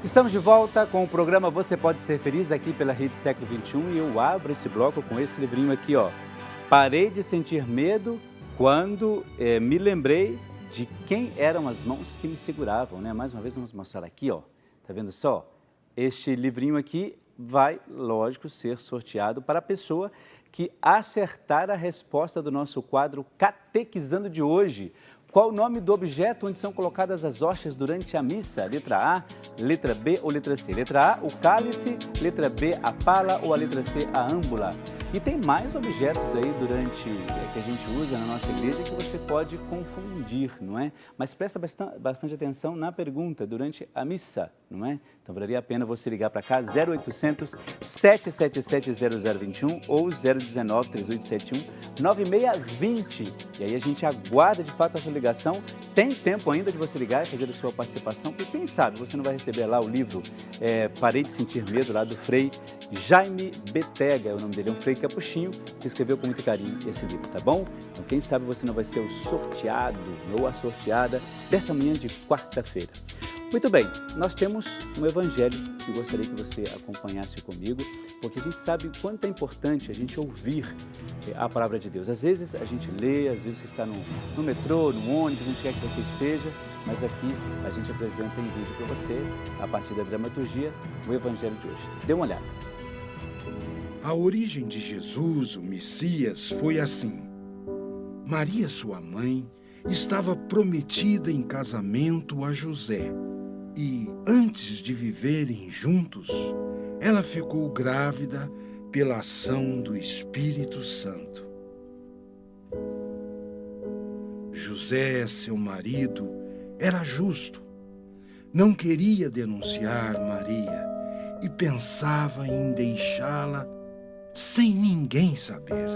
Estamos de volta com o programa Você Pode Ser Feliz aqui pela Rede Século XXI e eu abro esse bloco com esse livrinho aqui, ó. Parei de sentir medo quando me lembrei de quem eram as mãos que me seguravam, né? Mais uma vez vamos mostrar aqui, ó. Tá vendo só? Este livrinho aqui vai, lógico, ser sorteado para a pessoa que acertar a resposta do nosso quadro Catequizando de hoje. Qual o nome do objeto onde são colocadas as hóstias durante a missa? Letra A, letra B ou letra C? Letra A, o cálice, letra B, a pala ou a letra C, a âmbula? E tem mais objetos aí que a gente usa na nossa igreja que você pode confundir, não é? Mas presta bastante atenção na pergunta durante a missa, não é? Então valeria a pena você ligar para cá, 0800 777 0021 ou 019 3871 9620. E aí a gente aguarda de fato a sua ligação. Tem tempo ainda de você ligar e fazer a sua participação, porque quem sabe você não vai receber lá o livro Parei de Sentir Medo, lá do Frei Jaime Betega, é o nome dele, é um frei capuchinho que escreveu com muito carinho esse livro, tá bom? Então quem sabe você não vai ser o sorteado ou a sorteada dessa manhã de quarta-feira. Muito bem, nós temos um evangelho que gostaria que você acompanhasse comigo, porque a gente sabe o quanto é importante a gente ouvir a palavra de Deus. Às vezes a gente lê, às vezes você está no metrô, no ônibus, a gente quer que você esteja, mas aqui a gente apresenta em vídeo para você, a partir da dramaturgia, o evangelho de hoje. Dê uma olhada. A origem de Jesus, o Messias, foi assim. Maria, sua mãe, estava prometida em casamento a José. E, antes de viverem juntos, ela ficou grávida pela ação do Espírito Santo. José, seu marido, era justo. Não queria denunciar Maria e pensava em deixá-la sem ninguém saber.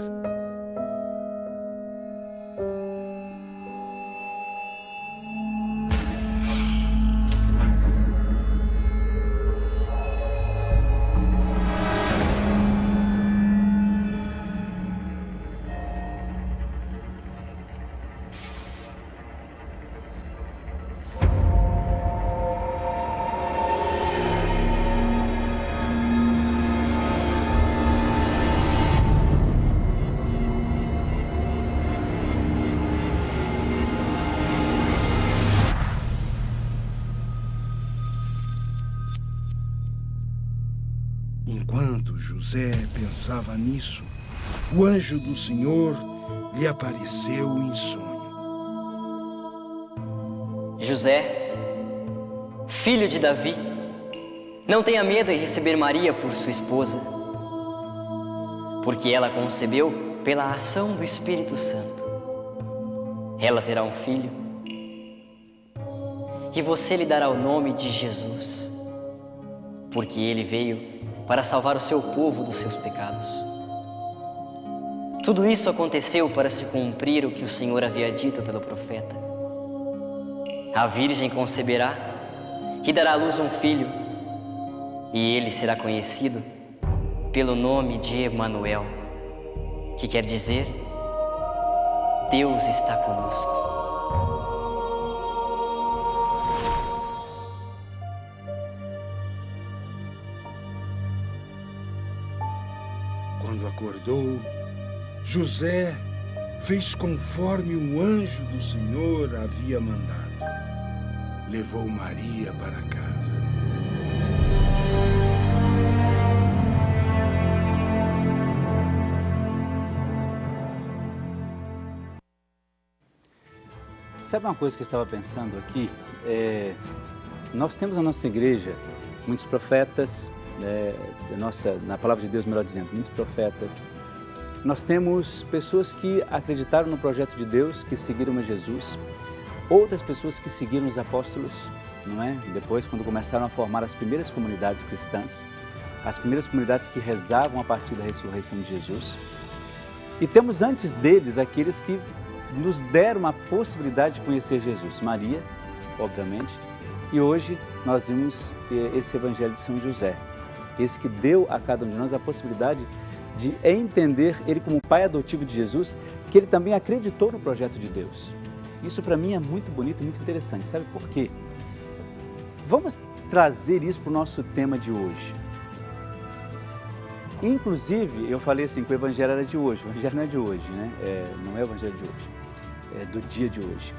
Enquanto José pensava nisso, o anjo do Senhor lhe apareceu em sonho. José, filho de Davi, não tenha medo em receber Maria por sua esposa, porque ela concebeu pela ação do Espírito Santo. Ela terá um filho e você lhe dará o nome de Jesus, porque ele veio para salvar o seu povo dos seus pecados. Tudo isso aconteceu para se cumprir o que o Senhor havia dito pelo profeta. A virgem conceberá e dará à luz um filho, e ele será conhecido pelo nome de Emanuel, que quer dizer, Deus está conosco. Quando acordou, José fez conforme o anjo do Senhor havia mandado. Levou Maria para casa. Sabe uma coisa que eu estava pensando aqui? Nós temos na nossa igreja muitos profetas, na palavra de Deus, melhor dizendo, muitos profetas. Nós temos pessoas que acreditaram no projeto de Deus, que seguiram a Jesus, outras pessoas que seguiram os apóstolos, não é? Depois, quando começaram a formar as primeiras comunidades cristãs, as primeiras comunidades que rezavam a partir da ressurreição de Jesus. E temos antes deles aqueles que nos deram a possibilidade de conhecer Jesus, Maria, obviamente, e hoje nós vimos esse evangelho de São José, esse que deu a cada um de nós a possibilidade de entender ele como pai adotivo de Jesus, que ele também acreditou no projeto de Deus. Isso para mim é muito bonito e muito interessante, sabe por quê? Vamos trazer isso para o nosso tema de hoje. Inclusive, eu falei assim que o Evangelho era de hoje. O Evangelho não é de hoje, né? Não é o Evangelho de hoje, é do dia de hoje.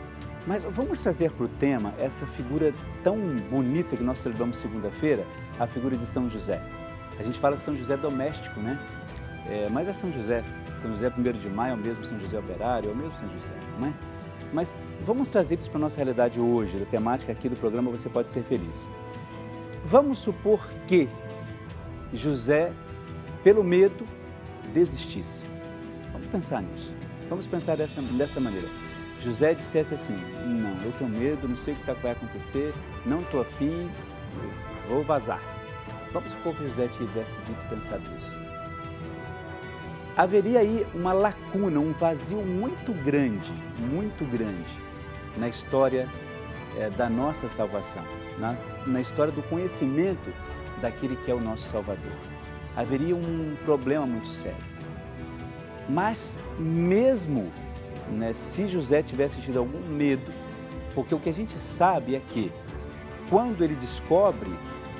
Mas vamos trazer para o tema essa figura tão bonita que nós celebramos segunda-feira, a figura de São José. A gente fala São José doméstico, né? Mas é São José 1º de maio, é o mesmo São José operário, é o mesmo São José, não é? Mas vamos trazer isso para a nossa realidade hoje, da temática aqui do programa Você Pode Ser Feliz. Vamos supor que José, pelo medo, desistisse. Vamos pensar nisso. Vamos pensar dessa maneira. José dissesse assim, não, eu tenho medo, não sei o que vai acontecer, não estou afim, vou vazar. Vamos supor que José tivesse dito e pensado isso. Haveria aí uma lacuna, um vazio muito grande na história da nossa salvação, na história do conhecimento daquele que é o nosso Salvador. Haveria um problema muito sério. Mas mesmo se José tivesse tido algum medo, porque o que a gente sabe é que quando ele descobre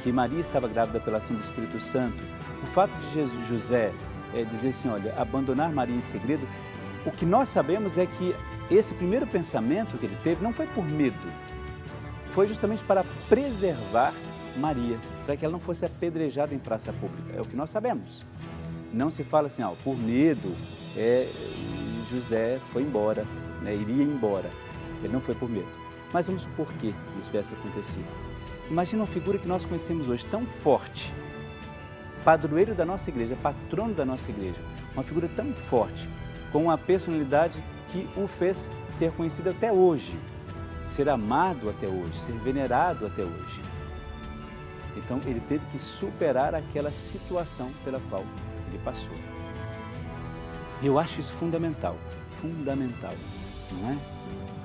que Maria estava grávida pela ação do Espírito Santo, o fato de José dizer assim, olha, abandonar Maria em segredo, o que nós sabemos é que esse primeiro pensamento que ele teve não foi por medo, foi justamente para preservar Maria, para que ela não fosse apedrejada em praça pública, é o que nós sabemos. Não se fala assim, por medo, José foi embora, iria embora, ele não foi por medo. Mas vamos supor que isso tivesse acontecido. Imagina uma figura que nós conhecemos hoje, tão forte, padroeiro da nossa igreja, patrono da nossa igreja, uma figura tão forte, com uma personalidade que o fez ser conhecido até hoje, ser amado até hoje, ser venerado até hoje. Então ele teve que superar aquela situação pela qual ele passou. E eu acho isso fundamental, não é?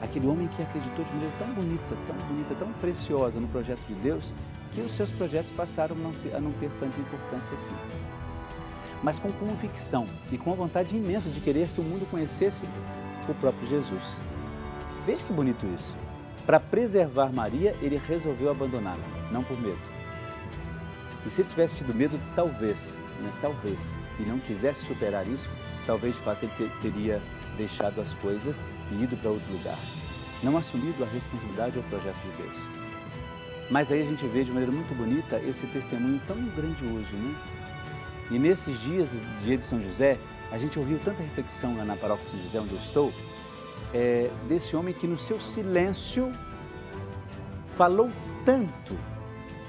Aquele homem que acreditou de maneira tão bonita, tão preciosa no projeto de Deus, que os seus projetos passaram a não ter tanta importância assim. Mas com convicção e com a vontade imensa de querer que o mundo conhecesse o próprio Jesus. Veja que bonito isso. Para preservar Maria, ele resolveu abandoná-la, não por medo. E se ele tivesse tido medo, talvez, e não quisesse superar isso, talvez de fato ele teria deixado as coisas e ido para outro lugar. Não assumido a responsabilidade ou o projeto de Deus. Mas aí a gente vê de maneira muito bonita esse testemunho tão grande hoje, né? E nesses dias, dia de São José, a gente ouviu tanta reflexão lá na paróquia de São José, onde eu estou, desse homem que no seu silêncio falou tanto,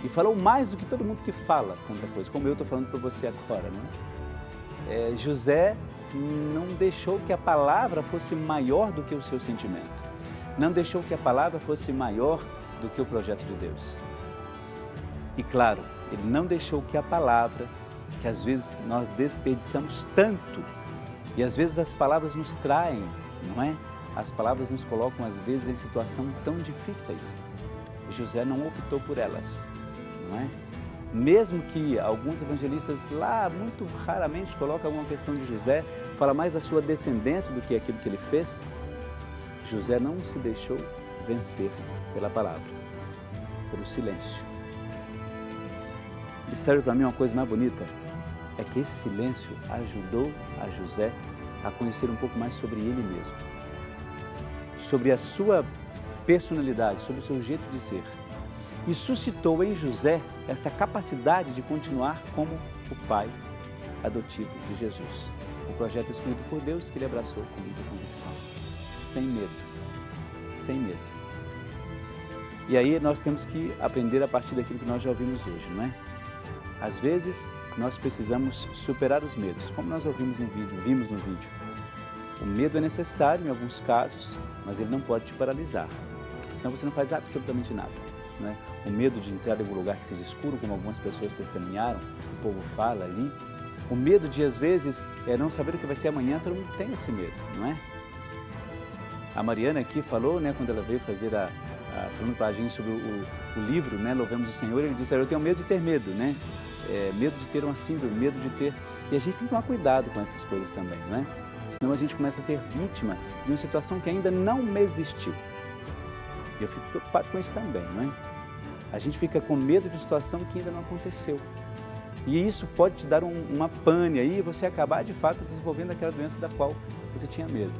e falou mais do que todo mundo que fala tanta coisa, como eu estou falando para você agora, né? José não deixou que a palavra fosse maior do que o seu sentimento, não deixou que a palavra fosse maior do que o projeto de Deus. E claro, ele não deixou que a palavra, que às vezes nós desperdiçamos tanto, e às vezes as palavras nos traem, não é? As palavras nos colocam às vezes em situações tão difíceis. José não optou por elas, não é? Mesmo que alguns evangelistas lá muito raramente colocam alguma questão de José, fala mais da sua descendência do que aquilo que ele fez, José não se deixou vencer pela palavra, pelo silêncio. E serve para mim uma coisa mais bonita, é que esse silêncio ajudou a José a conhecer um pouco mais sobre ele mesmo, sobre a sua personalidade, sobre o seu jeito de ser. E suscitou em José esta capacidade de continuar como o pai adotivo de Jesus. O projeto escolhido por Deus que ele abraçou com muita convicção, sem medo. E aí nós temos que aprender a partir daquilo que nós já ouvimos hoje, não é? Às vezes nós precisamos superar os medos, como nós vimos no vídeo. O medo é necessário em alguns casos, mas ele não pode te paralisar, senão você não faz absolutamente nada. Né? O medo de entrar em algum lugar que seja escuro, como algumas pessoas testemunharam, o povo fala ali. O medo de, às vezes, não saber o que vai ser amanhã, todo mundo tem esse medo, não é? A Mariana aqui falou, né, quando ela veio fazer falando para a gente sobre o livro, né, Louvemos o Senhor, ele disse, eu tenho medo de ter medo, né? Medo de ter uma síndrome, medo de ter... E a gente tem que tomar cuidado com essas coisas também, não é? Senão a gente começa a ser vítima de uma situação que ainda não existiu. E eu fico preocupado com isso também, não é? A gente fica com medo de situação que ainda não aconteceu. E isso pode te dar uma pane aí e você acabar de fato desenvolvendo aquela doença da qual você tinha medo.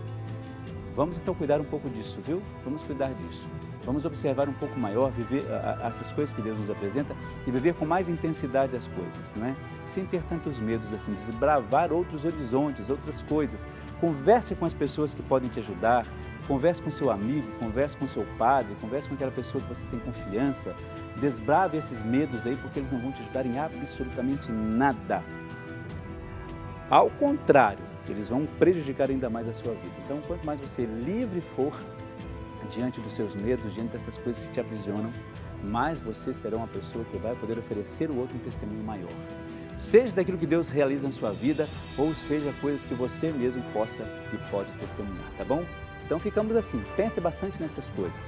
Vamos então cuidar um pouco disso, viu? Vamos cuidar disso. Vamos observar um pouco maior, viver essas coisas que Deus nos apresenta e viver com mais intensidade as coisas, né? Sem ter tantos medos assim, desbravar outros horizontes, outras coisas. Converse com as pessoas que podem te ajudar, converse com seu amigo, converse com seu padre, converse com aquela pessoa que você tem confiança. Desbrave esses medos aí, porque eles não vão te ajudar em absolutamente nada. Ao contrário, eles vão prejudicar ainda mais a sua vida. Então, quanto mais você livre for diante dos seus medos, diante dessas coisas que te aprisionam, mais você será uma pessoa que vai poder oferecer ao outro um testemunho maior. Seja daquilo que Deus realiza na sua vida, ou seja coisas que você mesmo possa e pode testemunhar, tá bom? Então ficamos assim, pense bastante nessas coisas.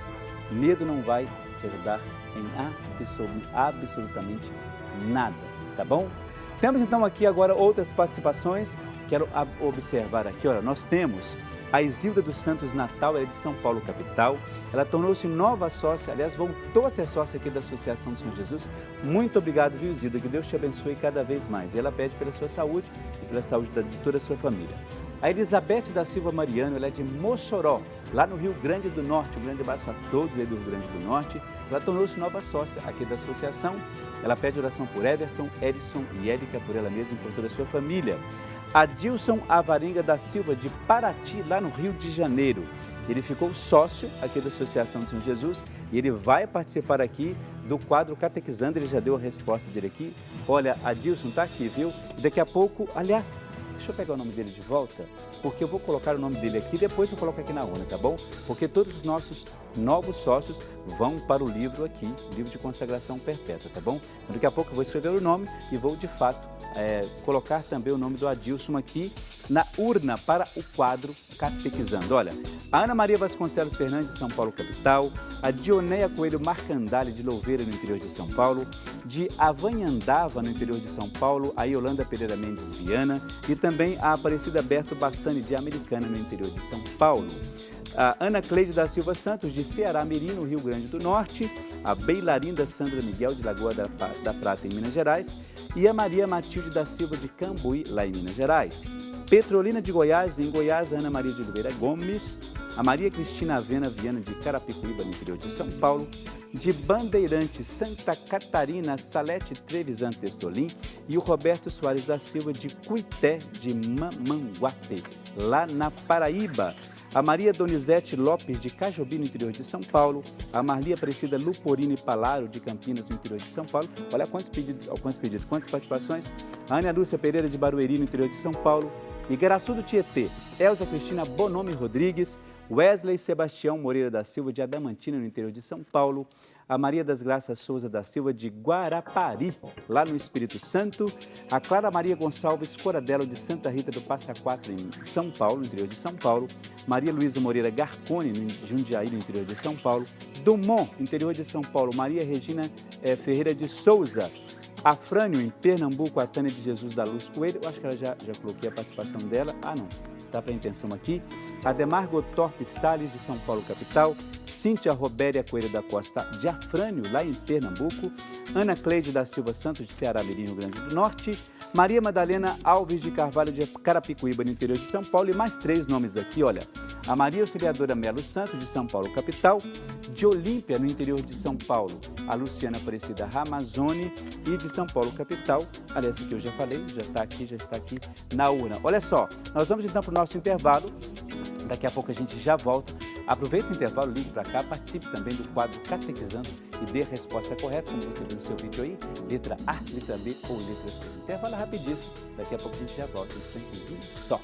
Medo não vai te ajudar em absolutamente nada, tá bom? Temos então aqui agora outras participações. Quero observar aqui, olha, nós temos a Isilda dos Santos Natal, ela é de São Paulo, capital. Ela tornou-se nova sócia, aliás, voltou a ser sócia aqui da Associação do Senhor Jesus. Muito obrigado, viu, Isilda? Que Deus te abençoe cada vez mais. E ela pede pela sua saúde e pela saúde de toda a sua família. A Elizabeth da Silva Mariano, ela é de Mossoró, lá no Rio Grande do Norte. Um grande abraço a todos aí do Rio Grande do Norte. Ela tornou-se nova sócia aqui da associação. Ela pede oração por Everton, Edson e Érica, por ela mesma e por toda a sua família. Adilson Avarenga da Silva, de Paraty, lá no Rio de Janeiro. Ele ficou sócio aqui da Associação do Senhor Jesus e ele vai participar aqui do quadro Catequizando. Ele já deu a resposta dele aqui. Olha, Adilson está aqui, viu? Daqui a pouco, aliás, deixa eu pegar o nome dele de volta, porque eu vou colocar o nome dele aqui, depois eu coloco aqui na urna, tá bom? Porque todos os nossos novos sócios vão para o livro aqui, livro de consagração perpétua, tá bom? Daqui a pouco eu vou escrever o nome e vou, de fato, colocar também o nome do Adilson aqui na urna para o quadro Catequizando. Olha, a Ana Maria Vasconcelos Fernandes, de São Paulo, capital, a Dioneia Coelho Marcandali, de Louveira, no interior de São Paulo, de Avanhandava, no interior de São Paulo, a Yolanda Pereira Mendes Viana e também a Aparecida Berto Bassani, de Americana, no interior de São Paulo. A Ana Cleide da Silva Santos, de Ceará Mirim, no Rio Grande do Norte, a Beilarinda Sandra Miguel, de Lagoa da Prata, em Minas Gerais, e a Maria Matilde da Silva, de Cambuí, lá em Minas Gerais. Petrolina de Goiás, em Goiás, a Ana Maria de Oliveira Gomes, a Maria Cristina Avena Viana, de Carapicuíba, no interior de São Paulo, de Bandeirante, Santa Catarina, Salete Trevisan Testolim, e o Roberto Soares da Silva, de Cuité, de Mamanguape, lá na Paraíba. A Maria Donizete Lopes, de Cajobi, no interior de São Paulo. A Marli Aparecida Luporini Palaro, de Campinas, no interior de São Paulo. Olha quantos pedidos, quantas participações. A Ana Lúcia Pereira, de Barueri, no interior de São Paulo. Igaraçu do Tietê, Elza Cristina Bonomi Rodrigues. Wesley Sebastião Moreira da Silva, de Adamantina, no interior de São Paulo. A Maria das Graças Souza da Silva, de Guarapari, lá no Espírito Santo. A Clara Maria Gonçalves Coradello, de Santa Rita do Passa Quatro, em São Paulo, no interior de São Paulo. Maria Luísa Moreira Garcone, no Jundiaí, no interior de São Paulo. Dumont, interior de São Paulo. Maria Regina Ferreira de Souza. Afrânio, em Pernambuco, a Tânia de Jesus da Luz Coelho. Eu acho que ela já coloquei a participação dela. Ah, não. Está para a intenção aqui. Ademar Gotorpe Salles, de São Paulo, capital. Cíntia Robéria Coelho da Costa, de Afrânio, lá em Pernambuco. Ana Cleide da Silva Santos, de Ceará Mirim, Rio Grande do Norte. Maria Madalena Alves de Carvalho, de Carapicuíba, no interior de São Paulo. E mais 3 nomes aqui, olha. A Maria Auxiliadora Melo Santos, de São Paulo, capital. De Olímpia, no interior de São Paulo. A Luciana Aparecida Ramazone. E de São Paulo, capital. Aliás, aqui eu já falei, já está aqui na urna. Olha só, nós vamos então para o nosso intervalo. Daqui a pouco a gente já volta. Aproveite o intervalo, ligue para cá, participe também do quadro Catequizando e dê a resposta correta, como você viu no seu vídeo aí, letra A, letra B ou letra C. Intervalo rapidíssimo, daqui a pouco a gente já volta, um instantezinho só.